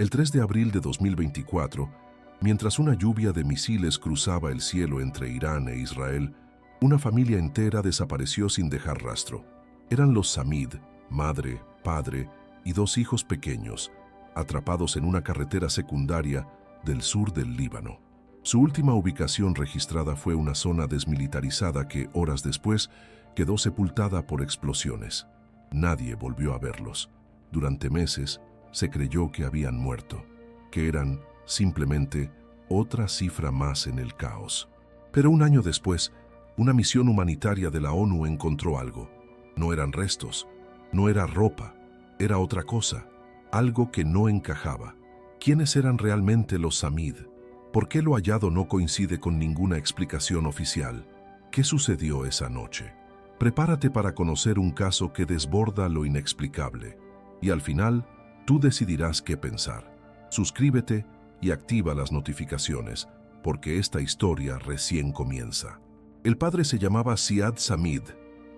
El 3 de abril de 2024, mientras una lluvia de misiles cruzaba el cielo entre Irán e Israel, una familia entera desapareció sin dejar rastro. Eran los Samid, madre, padre y dos hijos pequeños, atrapados en una carretera secundaria del sur del Líbano. Su última ubicación registrada fue una zona desmilitarizada que, horas después, quedó sepultada por explosiones. Nadie volvió a verlos. Durante meses, se creyó que habían muerto, que eran, simplemente, otra cifra más en el caos. Pero un año después, una misión humanitaria de la ONU encontró algo. No eran restos, no era ropa, era otra cosa, algo que no encajaba. ¿Quiénes eran realmente los Samid? ¿Por qué lo hallado no coincide con ninguna explicación oficial? ¿Qué sucedió esa noche? Prepárate para conocer un caso que desborda lo inexplicable. Y al final, tú decidirás qué pensar. Suscríbete y activa las notificaciones, porque esta historia recién comienza. El padre se llamaba Ziad Samid,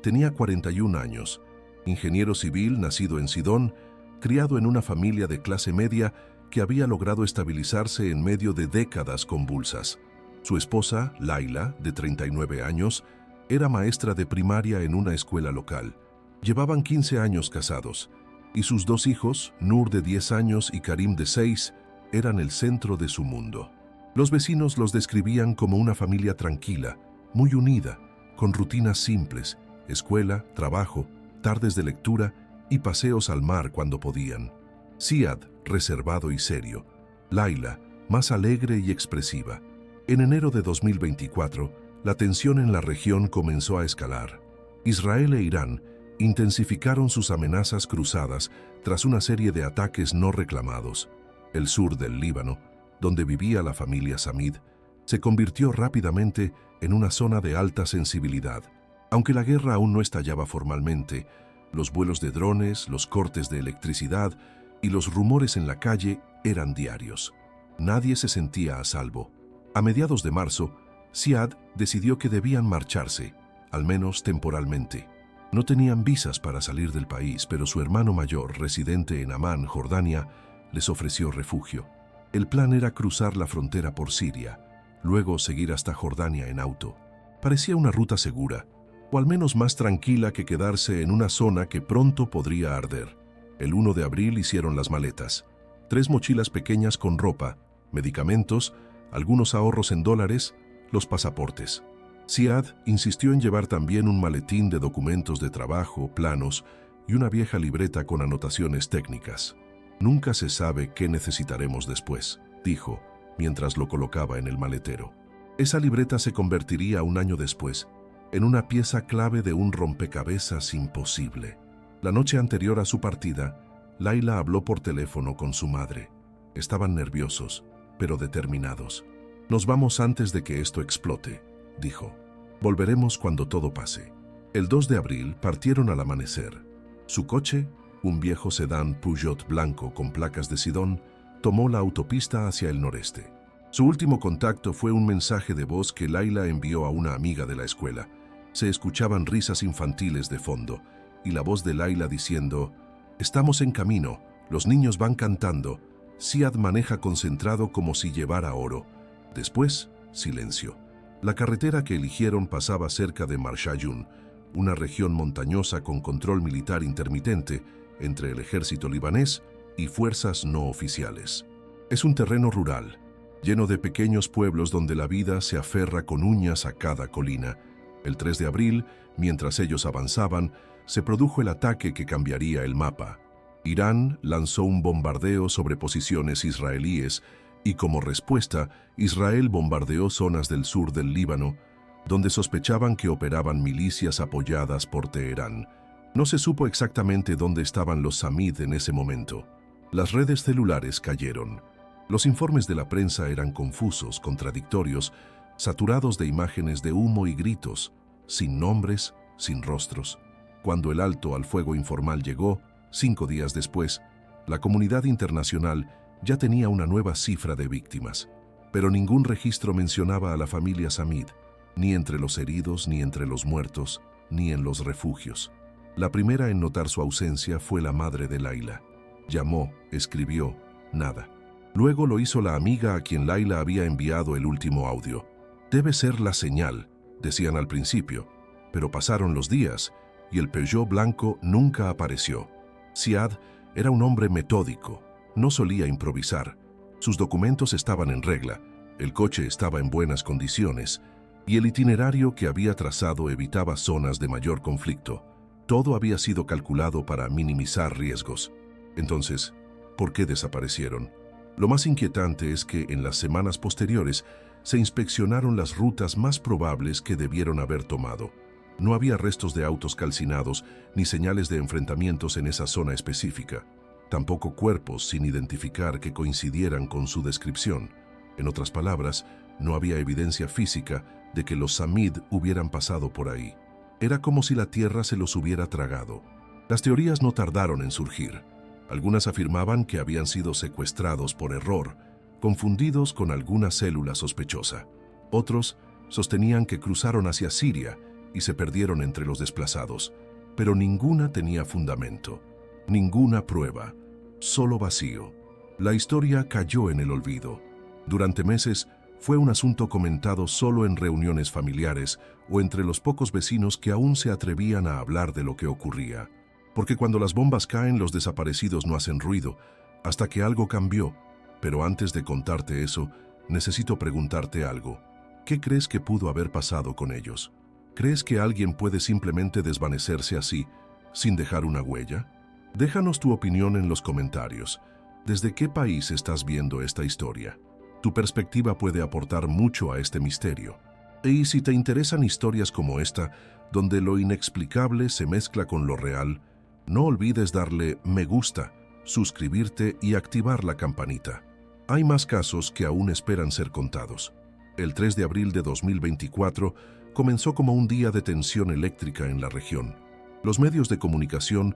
tenía 41 años, ingeniero civil nacido en Sidón, criado en una familia de clase media que había logrado estabilizarse en medio de décadas convulsas. Su esposa, Laila, de 39 años, era maestra de primaria en una escuela local. Llevaban 15 años casados, y sus dos hijos, Nur de 10 años y Karim de 6, eran el centro de su mundo. Los vecinos los describían como una familia tranquila, muy unida, con rutinas simples, escuela, trabajo, tardes de lectura y paseos al mar cuando podían. Ziad, reservado y serio. Laila, más alegre y expresiva. En enero de 2024, la tensión en la región comenzó a escalar. Israel e Irán intensificaron sus amenazas cruzadas tras una serie de ataques no reclamados. El sur del Líbano, donde vivía la familia Samid, se convirtió rápidamente en una zona de alta sensibilidad. Aunque la guerra aún no estallaba formalmente, los vuelos de drones, los cortes de electricidad y los rumores en la calle eran diarios. Nadie se sentía a salvo. A mediados de marzo, Ziad decidió que debían marcharse, al menos temporalmente. No tenían visas para salir del país, pero su hermano mayor, residente en Amán, Jordania, les ofreció refugio. El plan era cruzar la frontera por Siria, luego seguir hasta Jordania en auto. Parecía una ruta segura, o al menos más tranquila que quedarse en una zona que pronto podría arder. El 1 de abril hicieron las maletas. 3 mochilas pequeñas con ropa, medicamentos, algunos ahorros en dólares, los pasaportes. Ziad insistió en llevar también un maletín de documentos de trabajo, planos y una vieja libreta con anotaciones técnicas. «Nunca se sabe qué necesitaremos después», dijo, mientras lo colocaba en el maletero. Esa libreta se convertiría un año después en una pieza clave de un rompecabezas imposible. La noche anterior a su partida, Laila habló por teléfono con su madre. Estaban nerviosos, pero determinados. «Nos vamos antes de que esto explote», dijo. «Volveremos cuando todo pase». El 2 de abril partieron al amanecer. Su coche, un viejo sedán Peugeot blanco con placas de Sidón, tomó la autopista hacia el noreste. Su último contacto fue un mensaje de voz que Laila envió a una amiga de la escuela. Se escuchaban risas infantiles de fondo y la voz de Laila diciendo: «Estamos en camino, los niños van cantando». Ziad maneja concentrado como si llevara oro. Después, silencio. La carretera que eligieron pasaba cerca de Marshayun, una región montañosa con control militar intermitente entre el ejército libanés y fuerzas no oficiales. Es un terreno rural, lleno de pequeños pueblos donde la vida se aferra con uñas a cada colina. El 3 de abril, mientras ellos avanzaban, se produjo el ataque que cambiaría el mapa. Irán lanzó un bombardeo sobre posiciones israelíes y como respuesta, Israel bombardeó zonas del sur del Líbano, donde sospechaban que operaban milicias apoyadas por Teherán. No se supo exactamente dónde estaban los Samid en ese momento. Las redes celulares cayeron. Los informes de la prensa eran confusos, contradictorios, saturados de imágenes de humo y gritos, sin nombres, sin rostros. Cuando el alto al fuego informal llegó, 5 días después, la comunidad internacional ya tenía una nueva cifra de víctimas, pero ningún registro mencionaba a la familia Samid, ni entre los heridos, ni entre los muertos, ni en los refugios. La primera en notar su ausencia fue la madre de Laila. Llamó, escribió, nada. Luego lo hizo la amiga a quien Laila había enviado el último audio. Debe ser la señal, decían al principio, pero pasaron los días y el Peugeot blanco nunca apareció. Ziad era un hombre metódico, no solía improvisar. Sus documentos estaban en regla, el coche estaba en buenas condiciones y el itinerario que había trazado evitaba zonas de mayor conflicto. Todo había sido calculado para minimizar riesgos. Entonces, ¿por qué desaparecieron? Lo más inquietante es que en las semanas posteriores se inspeccionaron las rutas más probables que debieron haber tomado. No había restos de autos calcinados ni señales de enfrentamientos en esa zona específica. Tampoco cuerpos sin identificar que coincidieran con su descripción. En otras palabras, no había evidencia física de que los Samid hubieran pasado por ahí. Era como si la tierra se los hubiera tragado. Las teorías no tardaron en surgir. Algunas afirmaban que habían sido secuestrados por error, confundidos con alguna célula sospechosa. Otros sostenían que cruzaron hacia Siria y se perdieron entre los desplazados, pero ninguna tenía fundamento, ninguna prueba, solo vacío. La historia cayó en el olvido. Durante meses fue un asunto comentado solo en reuniones familiares o entre los pocos vecinos que aún se atrevían a hablar de lo que ocurría. Porque cuando las bombas caen, los desaparecidos no hacen ruido, hasta que algo cambió. Pero antes de contarte eso, necesito preguntarte algo. ¿Qué crees que pudo haber pasado con ellos? ¿Crees que alguien puede simplemente desvanecerse así, sin dejar una huella? Déjanos tu opinión en los comentarios. ¿Desde qué país estás viendo esta historia? Tu perspectiva puede aportar mucho a este misterio. Y si te interesan historias como esta, donde lo inexplicable se mezcla con lo real, no olvides darle me gusta, suscribirte y activar la campanita. Hay más casos que aún esperan ser contados. El 3 de abril de 2024 comenzó como un día de tensión eléctrica en la región. Los medios de comunicación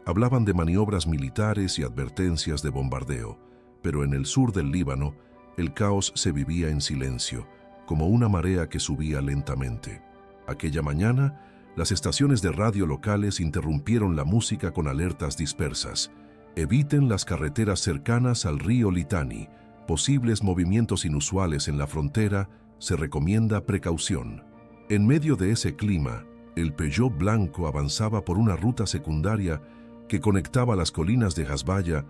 hablaban de maniobras militares y advertencias de bombardeo, pero en el sur del Líbano, el caos se vivía en silencio, como una marea que subía lentamente. Aquella mañana, las estaciones de radio locales interrumpieron la música con alertas dispersas. Eviten las carreteras cercanas al río Litani. Posibles movimientos inusuales en la frontera, se recomienda precaución. En medio de ese clima, el Peugeot blanco avanzaba por una ruta secundaria que conectaba las colinas de Hasbaya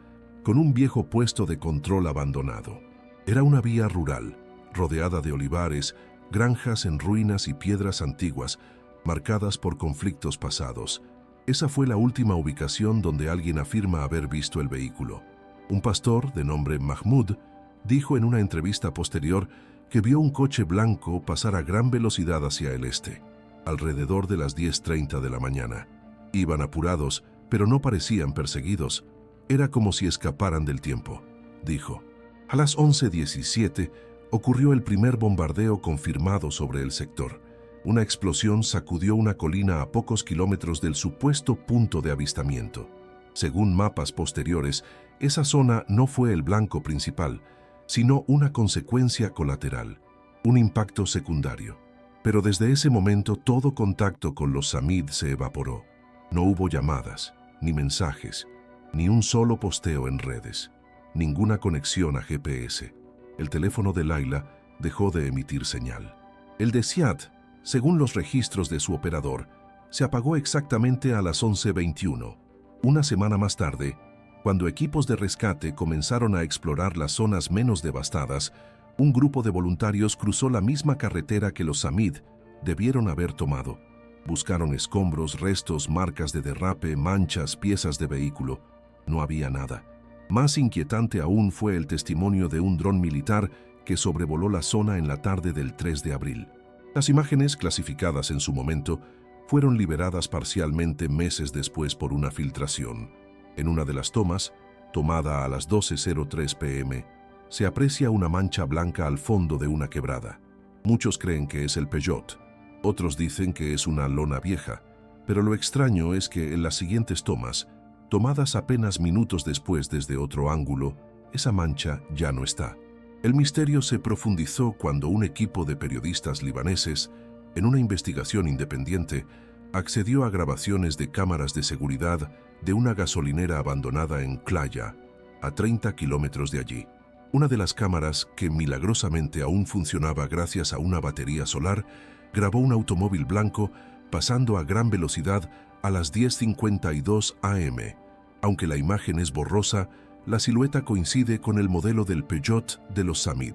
con un viejo puesto de control abandonado. Era una vía rural, rodeada de olivares, granjas en ruinas y piedras antiguas, marcadas por conflictos pasados. Esa fue la última ubicación donde alguien afirma haber visto el vehículo. Un pastor, de nombre Mahmoud, dijo en una entrevista posterior que vio un coche blanco pasar a gran velocidad hacia el este, alrededor de las 10:30 de la mañana. Iban apurados, pero no parecían perseguidos. Era como si escaparan del tiempo, dijo. A las 11:17 ocurrió el primer bombardeo confirmado sobre el sector. Una explosión sacudió una colina a pocos kilómetros del supuesto punto de avistamiento. Según mapas posteriores, esa zona no fue el blanco principal, sino una consecuencia colateral, un impacto secundario. Pero desde ese momento todo contacto con los Samid se evaporó. No hubo llamadas, ni mensajes, ni un solo posteo en redes, ninguna conexión a GPS. El teléfono de Laila dejó de emitir señal. El de Ziad, según los registros de su operador, se apagó exactamente a las 11:21. Una semana más tarde, cuando equipos de rescate comenzaron a explorar las zonas menos devastadas, un grupo de voluntarios cruzó la misma carretera que los Samid debieron haber tomado. Buscaron escombros, restos, marcas de derrape, manchas, piezas de vehículo. No había nada. Más inquietante aún fue el testimonio de un dron militar que sobrevoló la zona en la tarde del 3 de abril. Las imágenes, clasificadas en su momento, fueron liberadas parcialmente meses después por una filtración. En una de las tomas, tomada a las 12:03 p.m., se aprecia una mancha blanca al fondo de una quebrada. Muchos creen que es el Peugeot, otros dicen que es una lona vieja, pero lo extraño es que en las siguientes tomas, tomadas apenas minutos después desde otro ángulo, esa mancha ya no está. El misterio se profundizó cuando un equipo de periodistas libaneses, en una investigación independiente, accedió a grabaciones de cámaras de seguridad de una gasolinera abandonada en Klaya, a 30 kilómetros de allí. Una de las cámaras, que milagrosamente aún funcionaba gracias a una batería solar, grabó un automóvil blanco pasando a gran velocidad a las 10:52 am. Aunque la imagen es borrosa, la silueta coincide con el modelo del Peugeot de los Samid.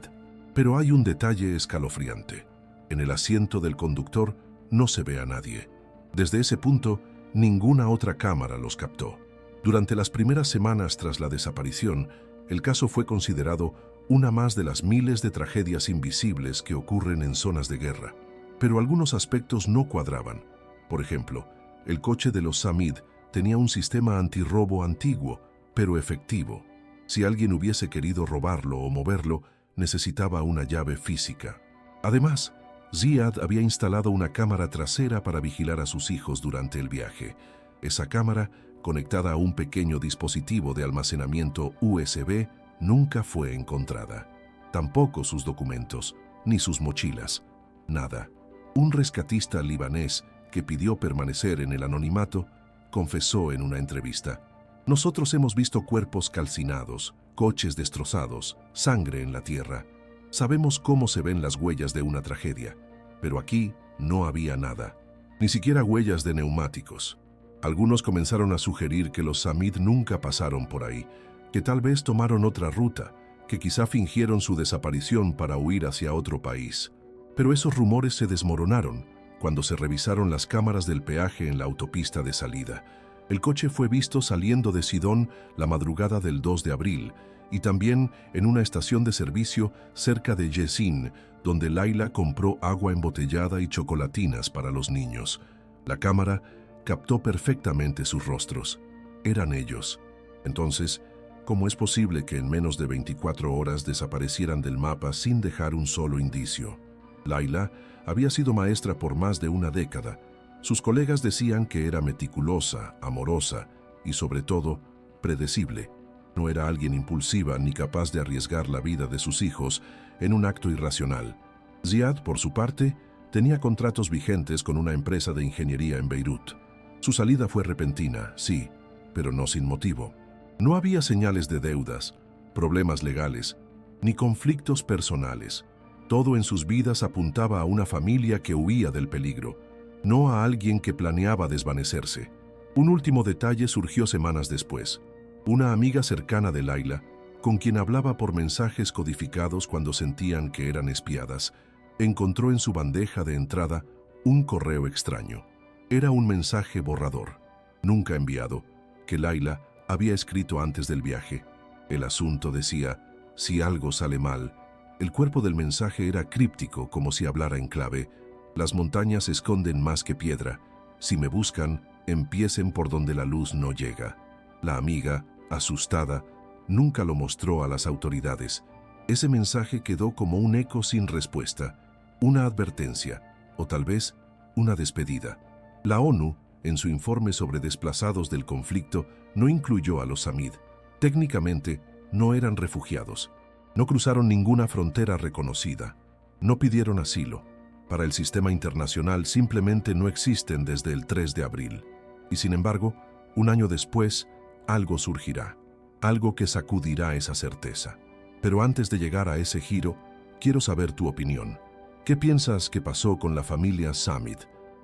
Pero hay un detalle escalofriante. En el asiento del conductor no se ve a nadie. Desde ese punto, ninguna otra cámara los captó. Durante las primeras semanas tras la desaparición, el caso fue considerado una más de las miles de tragedias invisibles que ocurren en zonas de guerra. Pero algunos aspectos no cuadraban. Por ejemplo, el coche de los Samid tenía un sistema antirrobo antiguo, pero efectivo. Si alguien hubiese querido robarlo o moverlo, necesitaba una llave física. Además, Ziad había instalado una cámara trasera para vigilar a sus hijos durante el viaje. Esa cámara, conectada a un pequeño dispositivo de almacenamiento USB, nunca fue encontrada. Tampoco sus documentos, ni sus mochilas. Nada. Un rescatista libanés que pidió permanecer en el anonimato confesó en una entrevista: «Nosotros hemos visto cuerpos calcinados, coches destrozados, sangre en la tierra. Sabemos cómo se ven las huellas de una tragedia, pero aquí no había nada, ni siquiera huellas de neumáticos». Algunos comenzaron a sugerir que los Samid nunca pasaron por ahí, que tal vez tomaron otra ruta, que quizá fingieron su desaparición para huir hacia otro país. Pero esos rumores se desmoronaron cuando se revisaron las cámaras del peaje en la autopista de salida. El coche fue visto saliendo de Sidón la madrugada del 2 de abril y también en una estación de servicio cerca de Yesin, donde Laila compró agua embotellada y chocolatinas para los niños. La cámara captó perfectamente sus rostros. Eran ellos. Entonces, ¿cómo es posible que en menos de 24 horas desaparecieran del mapa sin dejar un solo indicio? Laila había sido maestra por más de una década. Sus colegas decían que era meticulosa, amorosa y, sobre todo, predecible. No era alguien impulsiva ni capaz de arriesgar la vida de sus hijos en un acto irracional. Ziad, por su parte, tenía contratos vigentes con una empresa de ingeniería en Beirut. Su salida fue repentina, sí, pero no sin motivo. No había señales de deudas, problemas legales, ni conflictos personales. Todo en sus vidas apuntaba a una familia que huía del peligro, no a alguien que planeaba desvanecerse. Un último detalle surgió semanas después. Una amiga cercana de Laila, con quien hablaba por mensajes codificados cuando sentían que eran espiadas, encontró en su bandeja de entrada un correo extraño. Era un mensaje borrador, nunca enviado, que Laila había escrito antes del viaje. El asunto decía: si algo sale mal. El cuerpo del mensaje era críptico, como si hablara en clave: las montañas esconden más que piedra. Si me buscan, empiecen por donde la luz no llega. La amiga, asustada, nunca lo mostró a las autoridades. Ese mensaje quedó como un eco sin respuesta, una advertencia, o tal vez una despedida. La ONU, en su informe sobre desplazados del conflicto, no incluyó a los Samid. Técnicamente, no eran refugiados. No cruzaron ninguna frontera reconocida. No pidieron asilo. Para el sistema internacional simplemente no existen desde el 3 de abril. Y sin embargo, un año después, algo surgirá. Algo que sacudirá esa certeza. Pero antes de llegar a ese giro, quiero saber tu opinión. ¿Qué piensas que pasó con la familia Samid?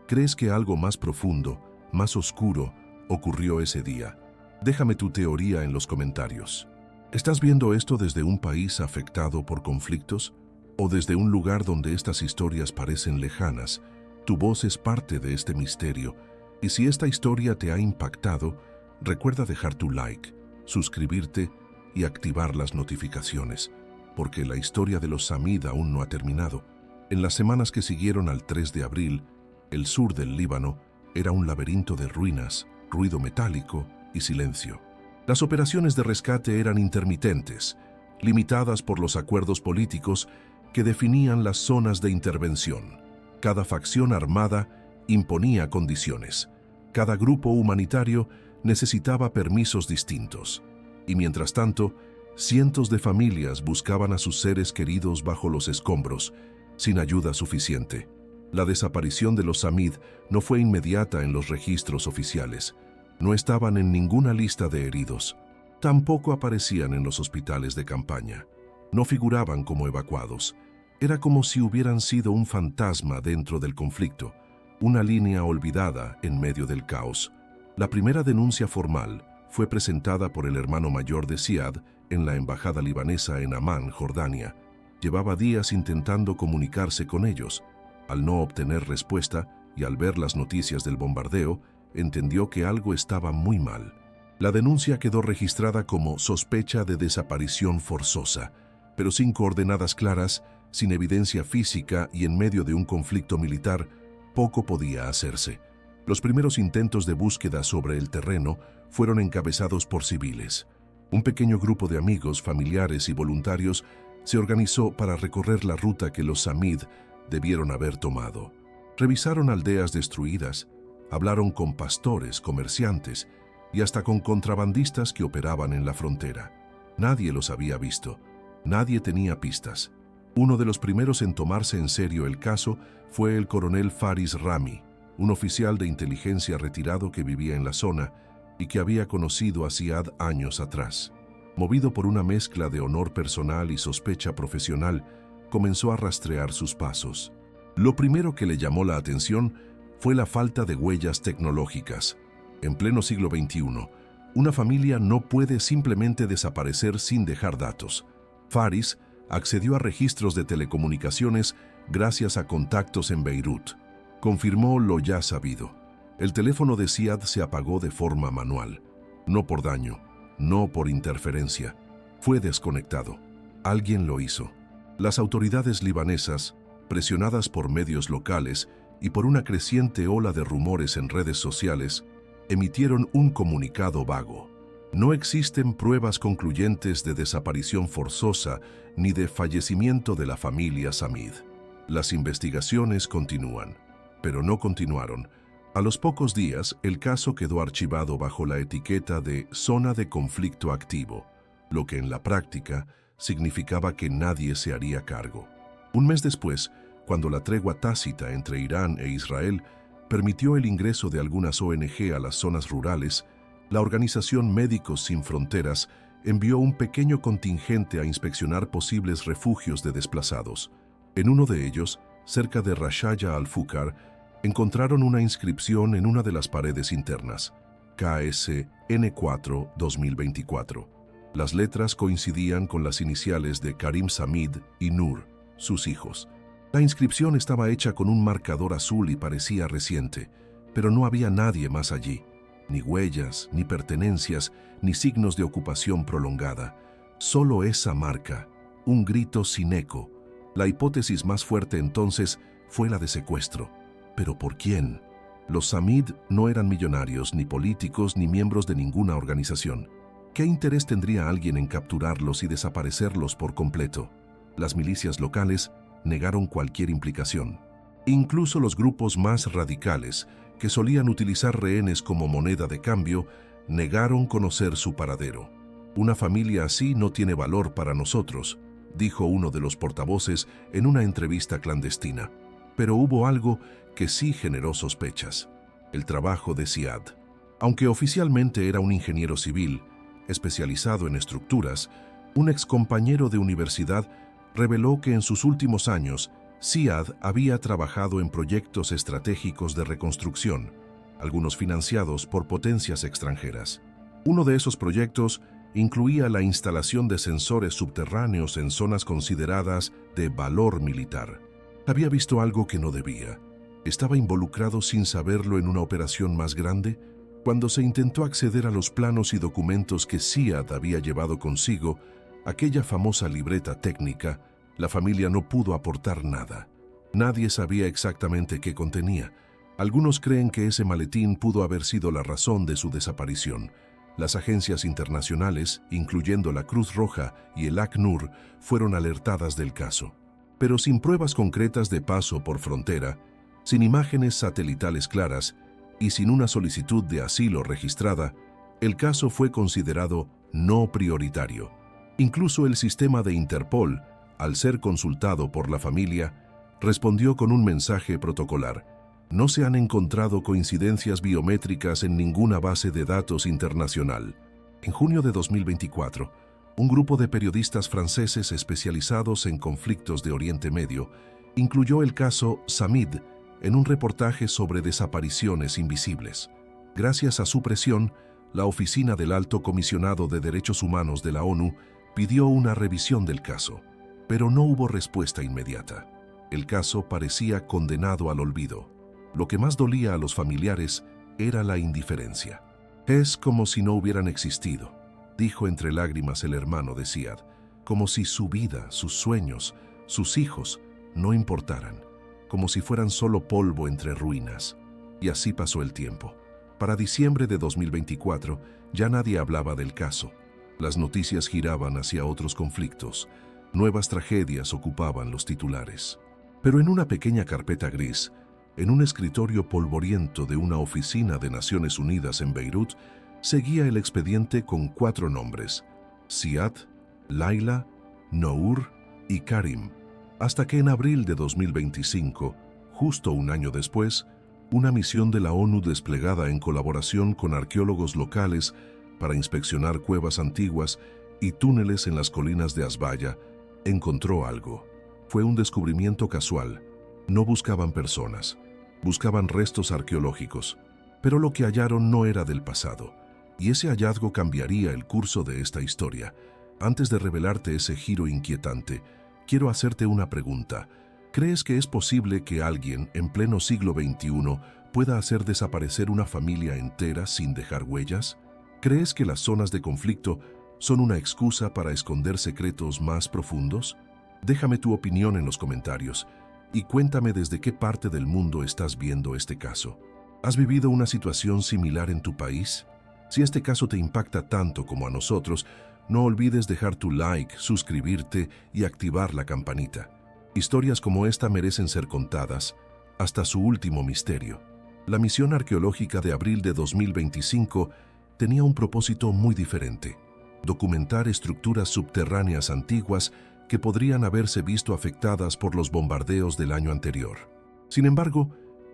¿Crees que algo más profundo, más oscuro, ocurrió ese día? Déjame tu teoría en los comentarios. ¿Estás viendo esto desde un país afectado por conflictos? ¿O desde un lugar donde estas historias parecen lejanas? Tu voz es parte de este misterio. Y si esta historia te ha impactado, recuerda dejar tu like, suscribirte y activar las notificaciones, porque la historia de los Samid aún no ha terminado. En las semanas que siguieron al 3 de abril, el sur del Líbano era un laberinto de ruinas, ruido metálico y silencio. Las operaciones de rescate eran intermitentes, limitadas por los acuerdos políticos que definían las zonas de intervención. Cada facción armada imponía condiciones. Cada grupo humanitario necesitaba permisos distintos. Y mientras tanto, cientos de familias buscaban a sus seres queridos bajo los escombros, sin ayuda suficiente. La desaparición de los Samid no fue inmediata en los registros oficiales. No estaban en ninguna lista de heridos. Tampoco aparecían en los hospitales de campaña. No figuraban como evacuados. Era como si hubieran sido un fantasma dentro del conflicto, una línea olvidada en medio del caos. La primera denuncia formal fue presentada por el hermano mayor de Ziad en la embajada libanesa en Amán, Jordania. Llevaba días intentando comunicarse con ellos. Al no obtener respuesta y al ver las noticias del bombardeo, entendió que algo estaba muy mal. La denuncia quedó registrada como sospecha de desaparición forzosa, pero sin coordenadas claras, sin evidencia física y en medio de un conflicto militar, poco podía hacerse. Los primeros intentos de búsqueda sobre el terreno fueron encabezados por civiles. Un pequeño grupo de amigos, familiares y voluntarios se organizó para recorrer la ruta que los Samid debieron haber tomado. Revisaron aldeas destruidas, hablaron con pastores, comerciantes y hasta con contrabandistas que operaban en la frontera. Nadie los había visto, nadie tenía pistas. Uno de los primeros en tomarse en serio el caso fue el coronel Faris Rami, un oficial de inteligencia retirado que vivía en la zona y que había conocido a Ziad años atrás. Movido por una mezcla de honor personal y sospecha profesional, comenzó a rastrear sus pasos. Lo primero que le llamó la atención fue la falta de huellas tecnológicas. En pleno siglo XXI, una familia no puede simplemente desaparecer sin dejar datos. Faris accedió a registros de telecomunicaciones gracias a contactos en Beirut. Confirmó lo ya sabido. El teléfono de Ziad se apagó de forma manual. No por daño, no por interferencia. Fue desconectado. Alguien lo hizo. Las autoridades libanesas, presionadas por medios locales y por una creciente ola de rumores en redes sociales, emitieron un comunicado vago. No existen pruebas concluyentes de desaparición forzosa ni de fallecimiento de la familia Samid. Las investigaciones continúan, pero no continuaron. A los pocos días, el caso quedó archivado bajo la etiqueta de zona de conflicto activo, lo que en la práctica significaba que nadie se haría cargo. Un mes después, cuando la tregua tácita entre Irán e Israel permitió el ingreso de algunas ONG a las zonas rurales, la organización Médicos Sin Fronteras envió un pequeño contingente a inspeccionar posibles refugios de desplazados. En uno de ellos, cerca de Rashaya al-Fukar, encontraron una inscripción en una de las paredes internas, KSN4 2024. Las letras coincidían con las iniciales de Karim Samid y Nur, sus hijos. La inscripción estaba hecha con un marcador azul y parecía reciente, pero no había nadie más allí. Ni huellas, ni pertenencias, ni signos de ocupación prolongada. Solo esa marca, un grito sin eco. La hipótesis más fuerte entonces fue la de secuestro. ¿Pero por quién? Los Samid no eran millonarios, ni políticos, ni miembros de ninguna organización. ¿Qué interés tendría alguien en capturarlos y desaparecerlos por completo? Las milicias locales negaron cualquier implicación. Incluso los grupos más radicales, que solían utilizar rehenes como moneda de cambio, negaron conocer su paradero. Una familia así no tiene valor para nosotros, dijo uno de los portavoces en una entrevista clandestina. Pero hubo algo que sí generó sospechas: el trabajo de Ziad. Aunque oficialmente era un ingeniero civil, especializado en estructuras, un excompañero de universidad reveló que en sus últimos años Ziad había trabajado en proyectos estratégicos de reconstrucción, algunos financiados por potencias extranjeras. Uno de esos proyectos incluía la instalación de sensores subterráneos en zonas consideradas de valor militar. Había visto algo que no debía. ¿Estaba involucrado sin saberlo en una operación más grande? Cuando se intentó acceder a los planos y documentos que Ziad había llevado consigo, aquella famosa libreta técnica, la familia no pudo aportar nada. Nadie sabía exactamente qué contenía. Algunos creen que ese maletín pudo haber sido la razón de su desaparición. Las agencias internacionales, incluyendo la Cruz Roja y el ACNUR, fueron alertadas del caso. Pero sin pruebas concretas de paso por frontera, sin imágenes satelitales claras y sin una solicitud de asilo registrada, el caso fue considerado no prioritario. Incluso el sistema de Interpol, al ser consultado por la familia, respondió con un mensaje protocolar: no se han encontrado coincidencias biométricas en ninguna base de datos internacional. En junio de 2024, Un grupo de periodistas franceses especializados en conflictos de Oriente Medio incluyó el caso Samid en un reportaje sobre desapariciones invisibles. Gracias a su presión, la Oficina del Alto Comisionado de Derechos Humanos de la ONU pidió una revisión del caso, pero no hubo respuesta inmediata. El caso parecía condenado al olvido. Lo que más dolía a los familiares era la indiferencia. «Es como si no hubieran existido», dijo entre lágrimas el hermano de Ziad, como si su vida, sus sueños, sus hijos no importaran, como si fueran solo polvo entre ruinas. Y así pasó el tiempo. Para diciembre de 2024 ya nadie hablaba del caso. Las noticias giraban hacia otros conflictos. Nuevas tragedias ocupaban los titulares. Pero en una pequeña carpeta gris, en un escritorio polvoriento de una oficina de Naciones Unidas en Beirut, seguía el expediente con 4 nombres: Ziad, Laila, Nour y Karim. Hasta que en abril de 2025, justo un año después, una misión de la ONU desplegada en colaboración con arqueólogos locales para inspeccionar cuevas antiguas y túneles en las colinas de Azbaya encontró algo. Fue un descubrimiento casual. No buscaban personas, buscaban restos arqueológicos, pero lo que hallaron no era del pasado, y ese hallazgo cambiaría el curso de esta historia. Antes de revelarte ese giro inquietante, quiero hacerte una pregunta. ¿Crees que es posible que alguien en pleno siglo XXI pueda hacer desaparecer una familia entera sin dejar huellas? ¿Crees que las zonas de conflicto son una excusa para esconder secretos más profundos? Déjame tu opinión en los comentarios y cuéntame desde qué parte del mundo estás viendo este caso. ¿Has vivido una situación similar en tu país? Si este caso te impacta tanto como a nosotros, no olvides dejar tu like, suscribirte y activar la campanita. Historias como esta merecen ser contadas hasta su último misterio. La misión arqueológica de abril de 2025 tenía un propósito muy diferente: documentar estructuras subterráneas antiguas que podrían haberse visto afectadas por los bombardeos del año anterior. Sin embargo,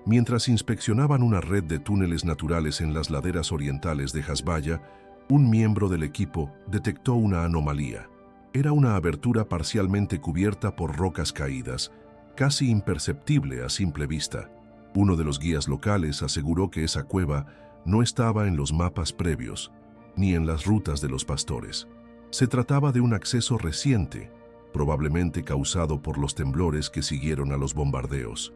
mientras inspeccionaban una red de túneles naturales en las laderas orientales de Hasbaya, un miembro del equipo detectó una anomalía. Era una abertura parcialmente cubierta por rocas caídas, casi imperceptible a simple vista. Uno de los guías locales aseguró que esa cueva no estaba en los mapas previos, ni en las rutas de los pastores. Se trataba de un acceso reciente, probablemente causado por los temblores que siguieron a los bombardeos.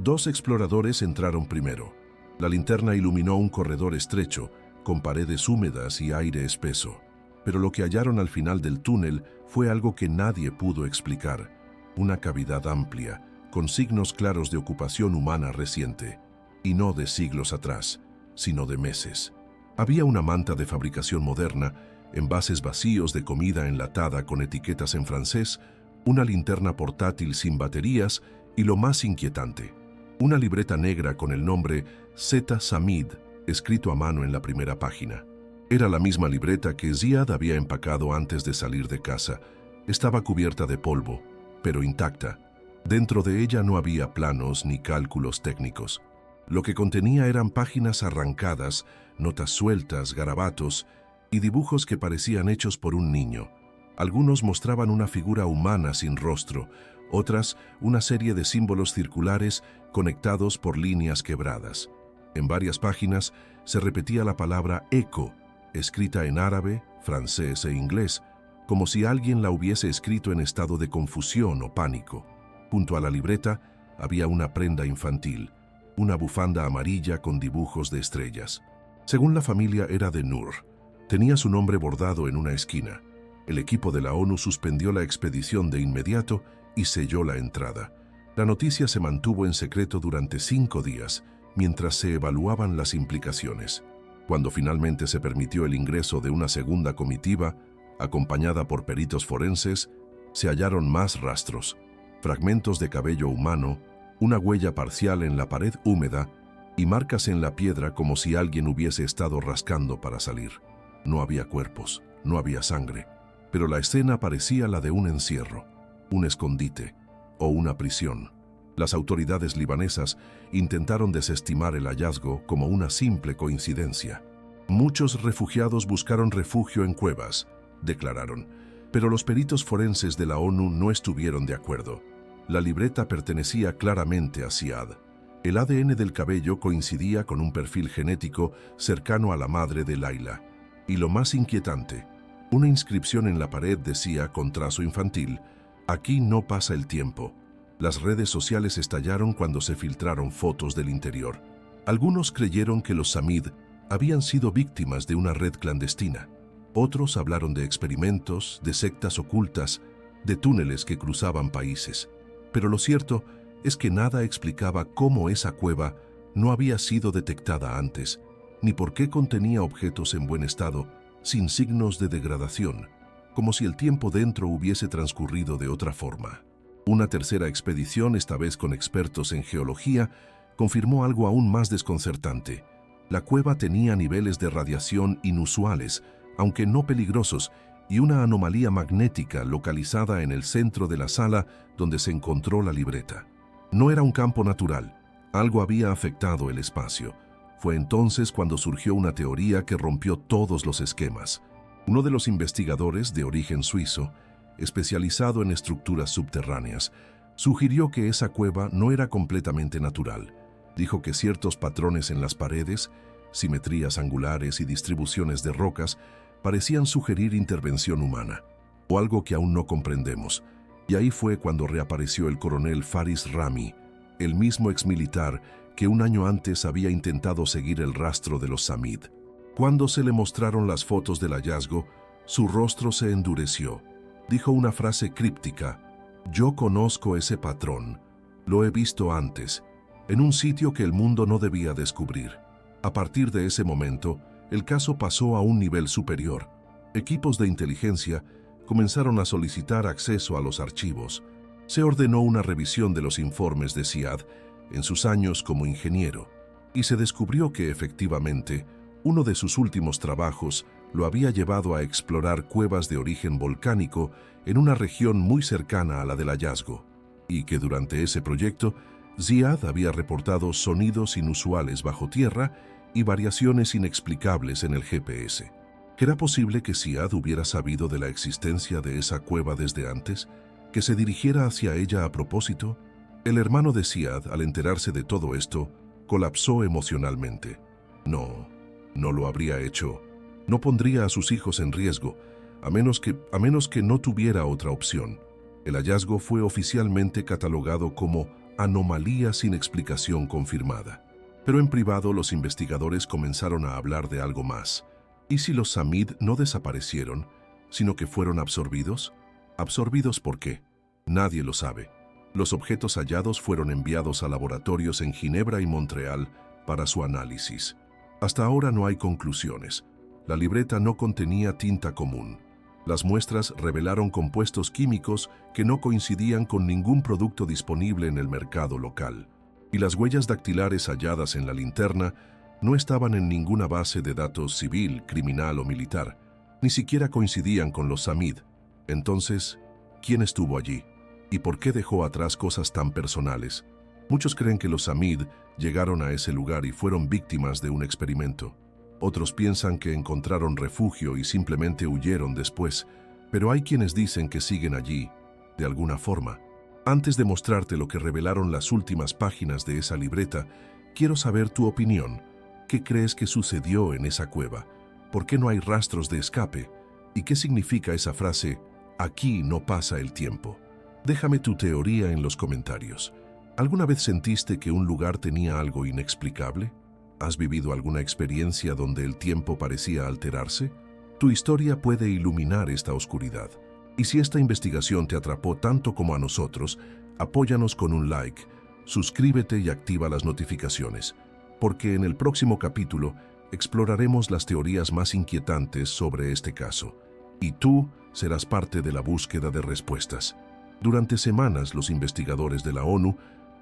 2 exploradores entraron primero. La linterna iluminó un corredor estrecho, con paredes húmedas y aire espeso. Pero lo que hallaron al final del túnel fue algo que nadie pudo explicar: una cavidad amplia, con signos claros de ocupación humana reciente, y no de siglos atrás, sino de meses. Había una manta de fabricación moderna, envases vacíos de comida enlatada con etiquetas en francés, una linterna portátil sin baterías y, lo más inquietante, una libreta negra con el nombre Z. Samid escrito a mano en la primera página. Era la misma libreta que Ziad había empacado antes de salir de casa. Estaba cubierta de polvo, pero intacta. Dentro de ella no había planos ni cálculos técnicos. Lo que contenía eran páginas arrancadas, notas sueltas, garabatos y dibujos que parecían hechos por un niño. Algunos mostraban una figura humana sin rostro, otras una serie de símbolos circulares conectados por líneas quebradas. En varias páginas se repetía la palabra eco, escrita en árabe, francés e inglés, como si alguien la hubiese escrito en estado de confusión o pánico. Junto a la libreta había una prenda infantil, una bufanda amarilla con dibujos de estrellas. Según la familia, era de Nur. Tenía su nombre bordado en una esquina. El equipo de la ONU suspendió la expedición de inmediato y selló la entrada. La noticia se mantuvo en secreto durante 5 días, mientras se evaluaban las implicaciones. Cuando finalmente se permitió el ingreso de una segunda comitiva, acompañada por peritos forenses, se hallaron más rastros: fragmentos de cabello humano, una huella parcial en la pared húmeda y marcas en la piedra como si alguien hubiese estado rascando para salir. No había cuerpos, no había sangre, pero la escena parecía la de un encierro, un escondite o una prisión. Las autoridades libanesas intentaron desestimar el hallazgo como una simple coincidencia. Muchos refugiados buscaron refugio en cuevas, declararon, Pero los peritos forenses de la ONU no estuvieron de acuerdo. La libreta pertenecía claramente a Ziad. El ADN del cabello coincidía con un perfil genético cercano a la madre de Layla. Y lo más inquietante, una inscripción en la pared decía con trazo infantil: «Aquí no pasa el tiempo». Las redes sociales estallaron cuando se filtraron fotos del interior. Algunos creyeron que los Samid habían sido víctimas de una red clandestina. Otros hablaron de experimentos, de sectas ocultas, de túneles que cruzaban países. Pero lo cierto es que nada explicaba cómo esa cueva no había sido detectada antes, ni por qué contenía objetos en buen estado, sin signos de degradación, como si el tiempo dentro hubiese transcurrido de otra forma. Una tercera expedición, esta vez con expertos en geología, confirmó algo aún más desconcertante. La cueva tenía niveles de radiación inusuales, aunque no peligrosos, y una anomalía magnética localizada en el centro de la sala donde se encontró la libreta. No era un campo natural, algo había afectado el espacio. Fue entonces cuando surgió una teoría que rompió todos los esquemas. Uno de los investigadores, de origen suizo, especializado en estructuras subterráneas, sugirió que esa cueva no era completamente natural. Dijo que ciertos patrones en las paredes, simetrías angulares y distribuciones de rocas parecían sugerir intervención humana, o algo que aún no comprendemos. Y ahí fue cuando reapareció el coronel Faris Rami, el mismo exmilitar que un año antes había intentado seguir el rastro de los Samid. Cuando se le mostraron las fotos del hallazgo, su rostro se endureció. Dijo una frase críptica: «Yo conozco ese patrón, lo he visto antes, en un sitio que el mundo no debía descubrir». A partir de ese momento, el caso pasó a un nivel superior. Equipos de inteligencia comenzaron a solicitar acceso a los archivos. Se ordenó una revisión de los informes de Ziad en sus años como ingeniero, y se descubrió que efectivamente uno de sus últimos trabajos lo había llevado a explorar cuevas de origen volcánico en una región muy cercana a la del hallazgo, y que durante ese proyecto Ziad había reportado sonidos inusuales bajo tierra y variaciones inexplicables en el GPS. ¿Era posible que Ziad hubiera sabido de la existencia de esa cueva desde antes? ¿Que se dirigiera hacia ella a propósito? El hermano de Ziad, al enterarse de todo esto, colapsó emocionalmente. No lo habría hecho. No pondría a sus hijos en riesgo, a menos que no tuviera otra opción. El hallazgo fue oficialmente catalogado como anomalía sin explicación confirmada. Pero en privado los investigadores comenzaron a hablar de algo más. ¿Y si los Samid no desaparecieron, sino que fueron absorbidos? ¿Absorbidos por qué? Nadie lo sabe. Los objetos hallados fueron enviados a laboratorios en Ginebra y Montreal para su análisis. Hasta ahora no hay conclusiones. La libreta no contenía tinta común. Las muestras revelaron compuestos químicos que no coincidían con ningún producto disponible en el mercado local. Y las huellas dactilares halladas en la linterna no estaban en ninguna base de datos civil, criminal o militar. Ni siquiera coincidían con los Samid. Entonces, ¿quién estuvo allí? ¿Y por qué dejó atrás cosas tan personales? Muchos creen que los Samid llegaron a ese lugar y fueron víctimas de un experimento. Otros piensan que encontraron refugio y simplemente huyeron después. Pero hay quienes dicen que siguen allí, de alguna forma. Antes de mostrarte lo que revelaron las últimas páginas de esa libreta, quiero saber tu opinión. ¿Qué crees que sucedió en esa cueva? ¿Por qué no hay rastros de escape? ¿Y qué significa esa frase, «aquí no pasa el tiempo»? Déjame tu teoría en los comentarios. ¿Alguna vez sentiste que un lugar tenía algo inexplicable? ¿Has vivido alguna experiencia donde el tiempo parecía alterarse? Tu historia puede iluminar esta oscuridad. Y si esta investigación te atrapó tanto como a nosotros, apóyanos con un like, suscríbete y activa las notificaciones, porque en el próximo capítulo exploraremos las teorías más inquietantes sobre este caso, y tú serás parte de la búsqueda de respuestas. Durante semanas, los investigadores de la ONU,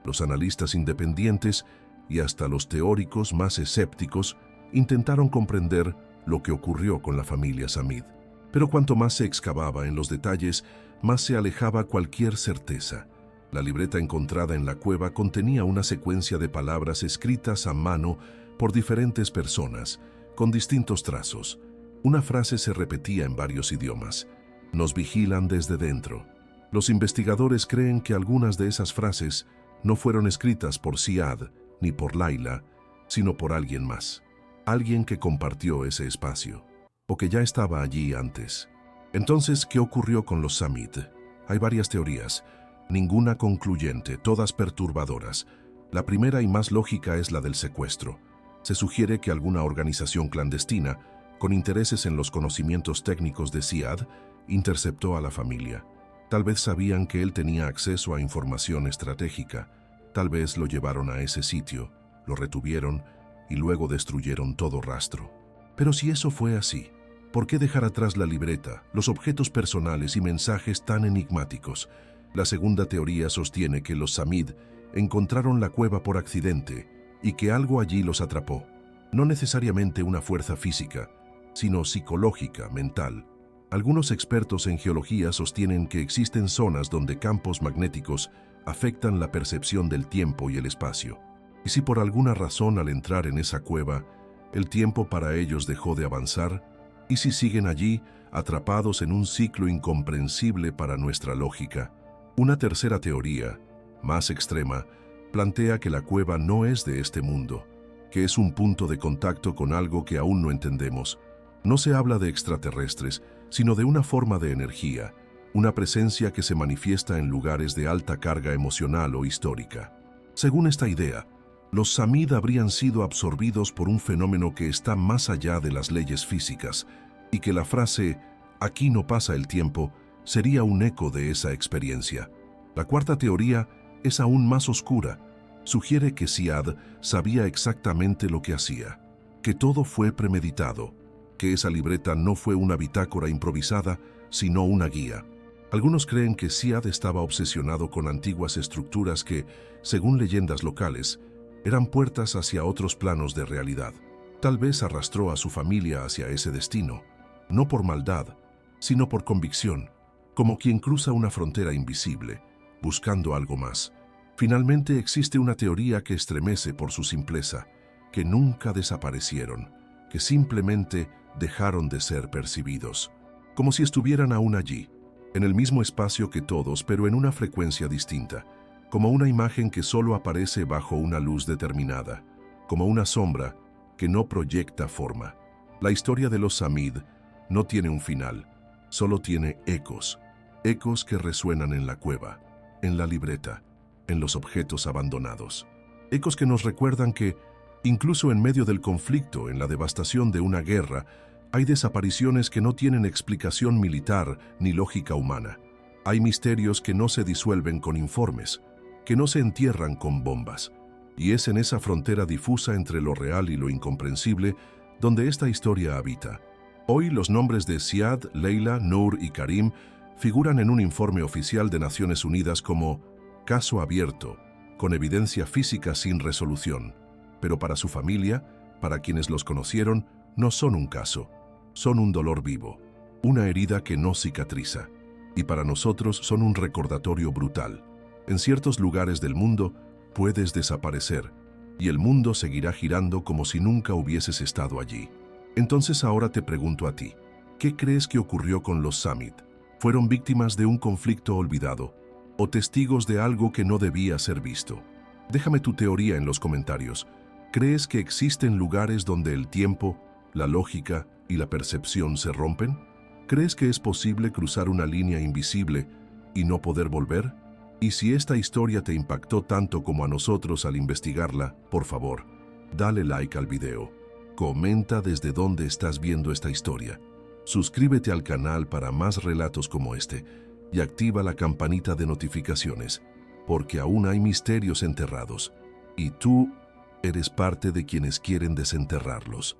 los analistas independientes y hasta los teóricos más escépticos intentaron comprender lo que ocurrió con la familia Samid. Pero cuanto más se excavaba en los detalles, más se alejaba cualquier certeza. La libreta encontrada en la cueva contenía una secuencia de palabras escritas a mano por diferentes personas, con distintos trazos. Una frase se repetía en varios idiomas. Nos vigilan desde dentro. Los investigadores creen que algunas de esas frases no fueron escritas por Ziad ni por Layla, sino por alguien más. Alguien que compartió ese espacio, o que ya estaba allí antes. Entonces, ¿qué ocurrió con los Samid? Hay varias teorías, ninguna concluyente, todas perturbadoras. La primera y más lógica es la del secuestro. Se sugiere que alguna organización clandestina, con intereses en los conocimientos técnicos de Ziad, interceptó a la familia. Tal vez sabían que él tenía acceso a información estratégica. Tal vez lo llevaron a ese sitio, lo retuvieron y luego destruyeron todo rastro. Pero si eso fue así, ¿por qué dejar atrás la libreta, los objetos personales y mensajes tan enigmáticos? La segunda teoría sostiene que los Samid encontraron la cueva por accidente y que algo allí los atrapó. No necesariamente una fuerza física, sino psicológica, mental. Algunos expertos en geología sostienen que existen zonas donde campos magnéticos afectan la percepción del tiempo y el espacio. Y si por alguna razón al entrar en esa cueva, el tiempo para ellos dejó de avanzar, y si siguen allí, atrapados en un ciclo incomprensible para nuestra lógica. Una tercera teoría, más extrema, plantea que la cueva no es de este mundo, que es un punto de contacto con algo que aún no entendemos. No se habla de extraterrestres, sino de una forma de energía, una presencia que se manifiesta en lugares de alta carga emocional o histórica. Según esta idea, los Samid habrían sido absorbidos por un fenómeno que está más allá de las leyes físicas, y que la frase «aquí no pasa el tiempo» sería un eco de esa experiencia. La cuarta teoría es aún más oscura. Sugiere que Ziad sabía exactamente lo que hacía, que todo fue premeditado, que esa libreta no fue una bitácora improvisada, sino una guía. Algunos creen que Ziad estaba obsesionado con antiguas estructuras que, según leyendas locales, eran puertas hacia otros planos de realidad. Tal vez arrastró a su familia hacia ese destino, no por maldad, sino por convicción, como quien cruza una frontera invisible, buscando algo más. Finalmente existe una teoría que estremece por su simpleza, que nunca desaparecieron, que simplemente dejaron de ser percibidos, como si estuvieran aún allí, en el mismo espacio que todos, pero en una frecuencia distinta, como una imagen que solo aparece bajo una luz determinada, como una sombra que no proyecta forma. La historia de los Samid no tiene un final, solo tiene ecos, ecos que resuenan en la cueva, en la libreta, en los objetos abandonados. Ecos que nos recuerdan que, incluso en medio del conflicto, en la devastación de una guerra, hay desapariciones que no tienen explicación militar ni lógica humana. Hay misterios que no se disuelven con informes, que no se entierran con bombas. Y es en esa frontera difusa entre lo real y lo incomprensible donde esta historia habita. Hoy los nombres de Ziad, Layla, Noor y Karim figuran en un informe oficial de Naciones Unidas como caso abierto, con evidencia física sin resolución. Pero para su familia, para quienes los conocieron, no son un caso, son un dolor vivo, una herida que no cicatriza. Y para nosotros son un recordatorio brutal. En ciertos lugares del mundo puedes desaparecer y el mundo seguirá girando como si nunca hubieses estado allí. Entonces ahora te pregunto a ti, ¿qué crees que ocurrió con los Samid? ¿Fueron víctimas de un conflicto olvidado o testigos de algo que no debía ser visto? Déjame tu teoría en los comentarios. ¿Crees que existen lugares donde el tiempo, la lógica y la percepción se rompen? ¿Crees que es posible cruzar una línea invisible y no poder volver? Y si esta historia te impactó tanto como a nosotros al investigarla, por favor, dale like al video, comenta desde dónde estás viendo esta historia, suscríbete al canal para más relatos como este y activa la campanita de notificaciones, porque aún hay misterios enterrados y tú eres parte de quienes quieren desenterrarlos.